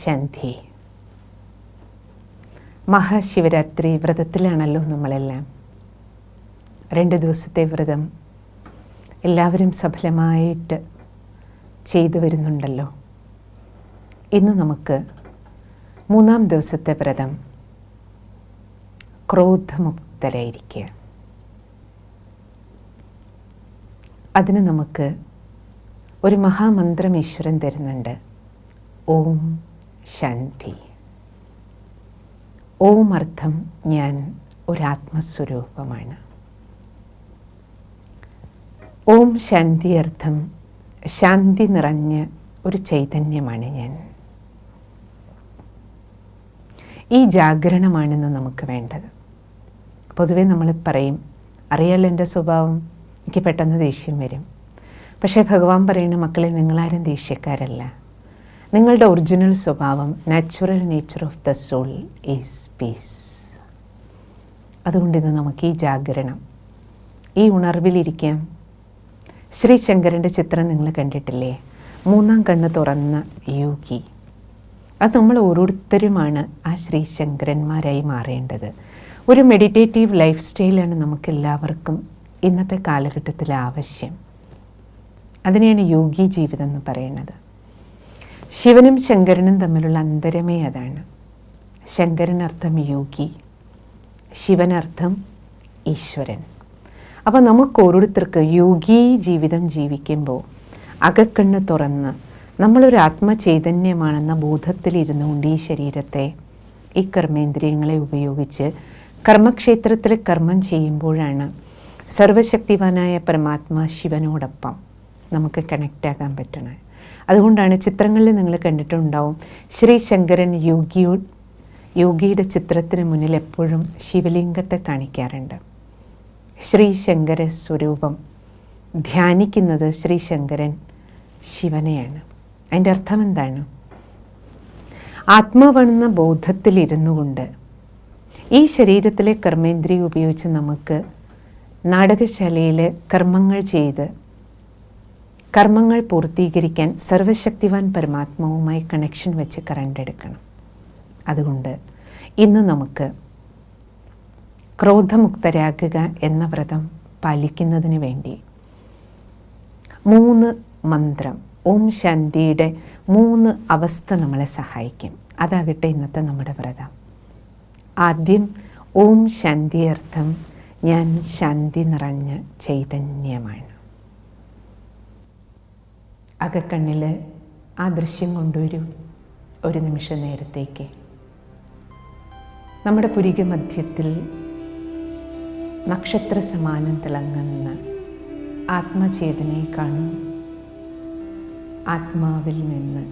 ശാന്തി. മഹാശിവരാത്രി വ്രതത്തിലാണല്ലോ നമ്മളെല്ലാം. 2 ദിവസത്തെ വ്രതം എല്ലാവരും സഫലമായിട്ട് ചെയ്തു വരുന്നുണ്ടല്ലോ. ഇന്ന് നമുക്ക് 3-ാം ദിവസത്തെ വ്രതം ക്രോധമുക്തരായിരിക്കുക. അതിന് നമുക്ക് ഒരു മഹാമന്ത്രം ഈശ്വരൻ തരുന്നുണ്ട്. ഓം ശാന്തി. ഓം അർത്ഥം ഞാൻ ഒരാത്മസ്വരൂപമാണ്. ഓം ശാന്തി അർത്ഥം ശാന്തി നിറഞ്ഞ ഒരു ചൈതന്യമാണ് ഞാൻ. ഈ ജാഗരണമാണെന്ന് നമുക്ക് വേണ്ടത്. പൊതുവെ നമ്മൾ പറയും, അറിയാലോ എൻ്റെ സ്വഭാവം, എനിക്ക് പെട്ടെന്ന് ദേഷ്യം വരും. പക്ഷേ ഭഗവാൻ പറയുന്ന മക്കളെ, നിങ്ങളാരും ദേഷ്യക്കാരല്ല. നിങ്ങളുടെ ഒറിജിനൽ സ്വഭാവം, natural nature of the soul is peace. അതുകൊണ്ട് ഇന്ന് നമുക്ക് ഈ ജാഗരണം, ഈ ഉണർവിലിരിക്കാം. ശ്രീ ശങ്കരൻ്റെ ചിത്രം നിങ്ങൾ കണ്ടിട്ടില്ലേ? 3-ാം കണ്ണ് തുറന്ന യോഗി. അത് നമ്മൾ ഓരോരുത്തരുമാണ് ആ ശ്രീ ശങ്കരന്മാരായി മാറേണ്ടത്. ഒരു മെഡിറ്റേറ്റീവ് ലൈഫ് സ്റ്റൈലാണ് നമുക്കെല്ലാവർക്കും ഇന്നത്തെ കാലഘട്ടത്തിൽ ആവശ്യം. അതിനെയാണ് യോഗി ജീവിതം എന്ന് പറയുന്നത്. ശിവനും ശങ്കരനും തമ്മിലുള്ള അന്തരമേ അതാണ്. ശങ്കരനർത്ഥം യോഗി, ശിവനർത്ഥം ഈശ്വരൻ. അപ്പോൾ നമുക്ക് ഓരോരുത്തർക്ക് യോഗി ജീവിതം ജീവിക്കുമ്പോൾ അകക്കണ്ണ് തുറന്ന് നമ്മളൊരു ആത്മചൈതന്യമാണെന്ന ബോധത്തിലിരുന്നുകൊണ്ട് ഈ ശരീരത്തെ, ഈ കർമ്മേന്ദ്രിയങ്ങളെ ഉപയോഗിച്ച് കർമ്മക്ഷേത്രത്തിൽ കർമ്മം ചെയ്യുമ്പോഴാണ് സർവശക്തിവാനായ പരമാത്മാ ശിവനോടൊപ്പം നമുക്ക് കണക്റ്റാകാൻ പറ്റണത്. അതുകൊണ്ടാണ് ചിത്രങ്ങളിൽ നിങ്ങൾ കണ്ടിട്ടുണ്ടാവും, ശ്രീ ശങ്കരൻ യോഗിയുടെ ചിത്രത്തിന് മുന്നിൽ എപ്പോഴും ശിവലിംഗത്തെ കാണിക്കാറുണ്ട്. ശ്രീ ശങ്കര സ്വരൂപം ധ്യാനിക്കുന്നത് ശ്രീ ശങ്കരൻ ശിവനെയാണ്. അതിൻ്റെ അർത്ഥം എന്താണ്? ആത്മാവെന്ന ബോധത്തിലിരുന്നു കൊണ്ട് ഈ ശരീരത്തിലെ കർമ്മേന്ദ്രിയം ഉപയോഗിച്ച് നമുക്ക് നാടകശാലയിൽ കർമ്മങ്ങൾ ചെയ്ത് കർമ്മങ്ങൾ പൂർത്തീകരിക്കാൻ സർവശക്തിവാൻ പരമാത്മാവുമായി കണക്ഷൻ വെച്ച് കറണ്ട് എടുക്കണം. അതുകൊണ്ട് ഇന്ന് നമുക്ക് ക്രോധമുക്തരാകുക എന്ന വ്രതം പാലിക്കുന്നതിന് വേണ്ടി 3 മന്ത്രം, ഓം ശാന്തിയുടെ 3 അവസ്ഥ നമ്മളെ സഹായിക്കും. അതാകട്ടെ ഇന്നത്തെ നമ്മുടെ വ്രതം. ആദ്യം ഓം ശാന്തി അർത്ഥം ഞാൻ ശാന്തി നിറഞ്ഞ ചൈതന്യമാണ്. അകക്കണ്ണിൽ ആ ദൃശ്യം കൊണ്ടുവരൂ. ഒരു നിമിഷ നേരത്തേക്ക് നമ്മുടെ പുരിക മധ്യത്തിൽ നക്ഷത്ര സമാനം തിളങ്ങുന്ന ആത്മചേതനയെ കാണും. ആത്മാവിൽ നിന്ന്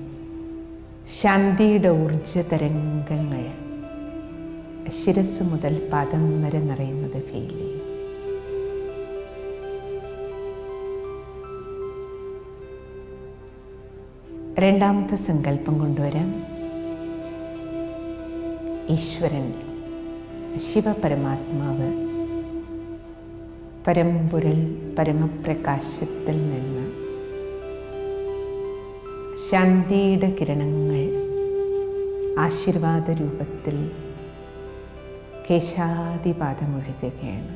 ശാന്തിയുടെ ഊർജ തരംഗങ്ങൾ ശിരസ് മുതൽ പാദം വരെ നിറയുന്നത് ഫീൽ ചെയ്യും. രണ്ടാമത്തെ സങ്കല്പം കൊണ്ടുവരാം. ഈശ്വരൻ, ശിവപരമാത്മാവ് പരമ്പൊരുൾ പരമപ്രകാശത്തിൽ നിന്ന് ശാന്തിയുടെ കിരണങ്ങൾ ആശീർവാദ രൂപത്തിൽ കേശാദിപാദമൊഴുകുകയാണ്.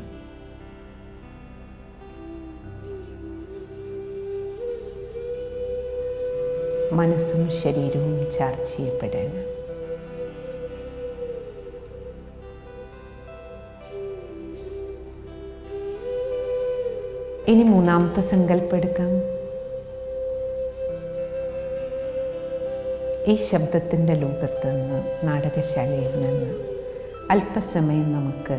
മനസ്സും ശരീരവും ചാർജ് ചെയ്യപ്പെടുകയാണ്. ഇനി 3-ാമത്തെ സങ്കല്പം എടുക്കാം. ഈ ശബ്ദത്തിൻ്റെ ലോകത്ത് നിന്ന്, നാടകശാലയിൽ നിന്ന് അല്പസമയം നമുക്ക്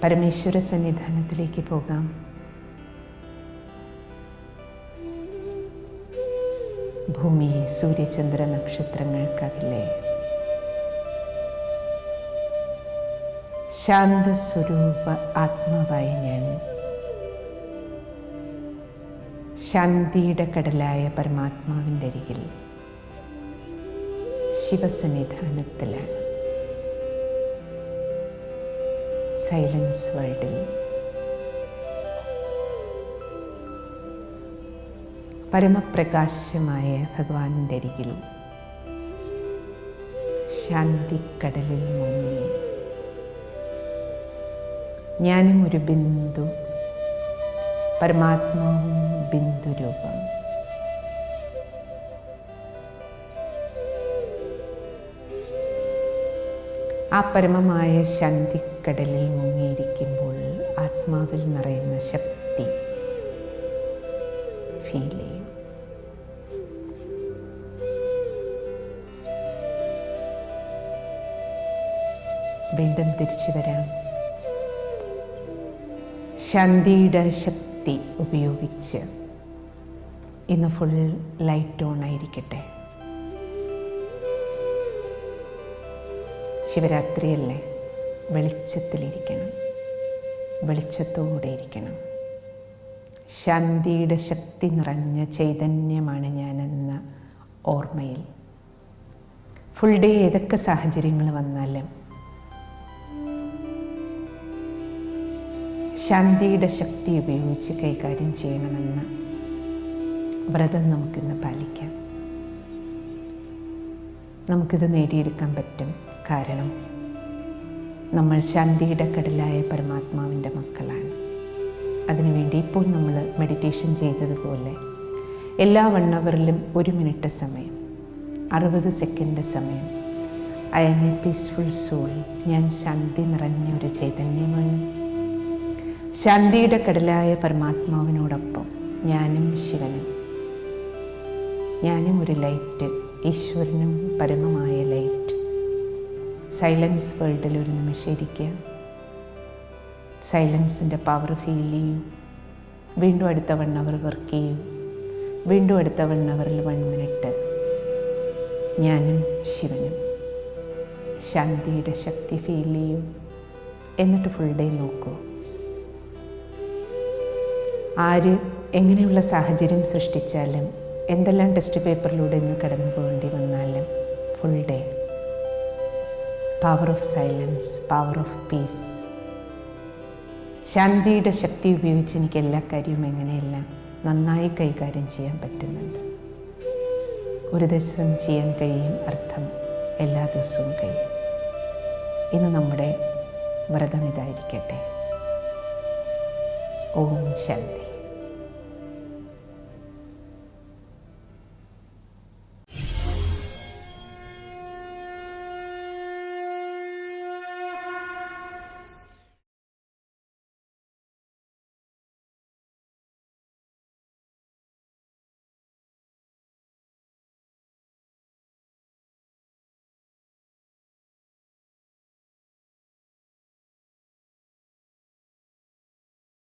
പരമേശ്വര സന്നിധാനത്തിലേക്ക് പോകാം. ഭൂമി, സൂര്യചന്ദ്ര നക്ഷത്രങ്ങൾക്കകലെ ശാന്തസ്വരൂപ ആത്മാവായ ഞാൻ ശാന്തിയുടെ കടലായ പരമാത്മാവിൻ്റെ അരികിൽ ശിവസന്നിധാനത്തിലാണ്. സൈലൻസ് വേൾഡിൽ പരമപ്രകാശമായ ഭഗവാന്റെ അരികിൽ ശാന്തിക്കടലിൽ മുങ്ങി. ഞാനും ഒരു ബിന്ദു, പരമാത്മാവും ബിന്ദുരൂപം. ആ പരമമായ ശാന്തിക്കടലിൽ മുങ്ങിയിരിക്കുമ്പോൾ ആത്മാവിൽ നിറയുന്ന ശക്തി ഫീൽ ചെയ്യും. വീണ്ടും തിരിച്ചു വരാം. ശാന്തിയുടെ ശക്തി ഉപയോഗിച്ച് ഇന്ന് ഫുൾ ലൈറ്റ് ഓൺ ആയിരിക്കട്ടെ. ശിവരാത്രിയല്ലേ, വെളിച്ചത്തിലിരിക്കണം, വെളിച്ചത്തോടെ ഇരിക്കണം. ശാന്തിയുടെ ശക്തി നിറഞ്ഞ ചൈതന്യമാണ് ഞാനെന്ന ഓർമ്മയിൽ ഫുൾ ഡേ ഏതൊക്കെ സാഹചര്യങ്ങൾ വന്നാലും ശാന്തിയുടെ ശക്തി ഉപയോഗിച്ച് കൈകാര്യം ചെയ്യണമെന്ന വ്രതം നമുക്കിന്ന് പാലിക്കാം. നമുക്കിത് നേടിയെടുക്കാൻ പറ്റും. കാരണം നമ്മൾ ശാന്തിയുടെ കടലായ പരമാത്മാവിൻ്റെ മക്കളാണ്. അതിനുവേണ്ടി ഇപ്പോൾ നമ്മൾ മെഡിറ്റേഷൻ ചെയ്തതുപോലെ എല്ലാ 1 അവറിലും 1 മിനിറ്റ് സമയം, 60 സെക്കൻഡ് സമയം, I am a peaceful soul, ഞാൻ ശാന്തി നിറഞ്ഞ ഒരു ചൈതന്യമാണ്. ശാന്തിയുടെ കടലായ പരമാത്മാവിനോടൊപ്പം ഞാനും ശിവനും, ഞാനും ഒരു ലൈറ്റ്, ഈശ്വരനും പരമമായ ലൈറ്റ്. സൈലൻസ് വേൾഡിൽ ഒരു നിമിഷം ഇരിക്കുക. സൈലൻസിൻ്റെ പവർ ഫീൽ ചെയ്യും. വീണ്ടും അടുത്ത 1 അവർ വർക്ക് ചെയ്യും. വീണ്ടും അടുത്ത 1 അവറിൽ 1 മിനിറ്റ് ഞാനും ശിവനും ശാന്തിയുടെ ശക്തി ഫീൽ ചെയ്യും. എന്നിട്ട് ഫുൾ ഡേ നോക്കൂ. ആര് എങ്ങനെയുള്ള സാഹചര്യം സൃഷ്ടിച്ചാലും, എന്തെല്ലാം ടെസ്റ്റ് പേപ്പറിലൂടെ ഇന്ന് കടന്നു പോകേണ്ടി വന്നാലും full day power of silence, power of peace, ശാന്തിയുടെ ശക്തി ഉപയോഗിച്ച് എനിക്ക് എല്ലാ കാര്യവും എങ്ങനെയെല്ലാം നന്നായി കൈകാര്യം ചെയ്യാൻ പറ്റുന്നുണ്ട്. ഒരു ദിവസം ചെയ്യാൻ കഴിയും അർത്ഥം എല്ലാ ദിവസവും കഴിയും. ഇന്ന് നമ്മുടെ വ്രതം ഇതായിരിക്കട്ടെ. ഓം ശാന്തി.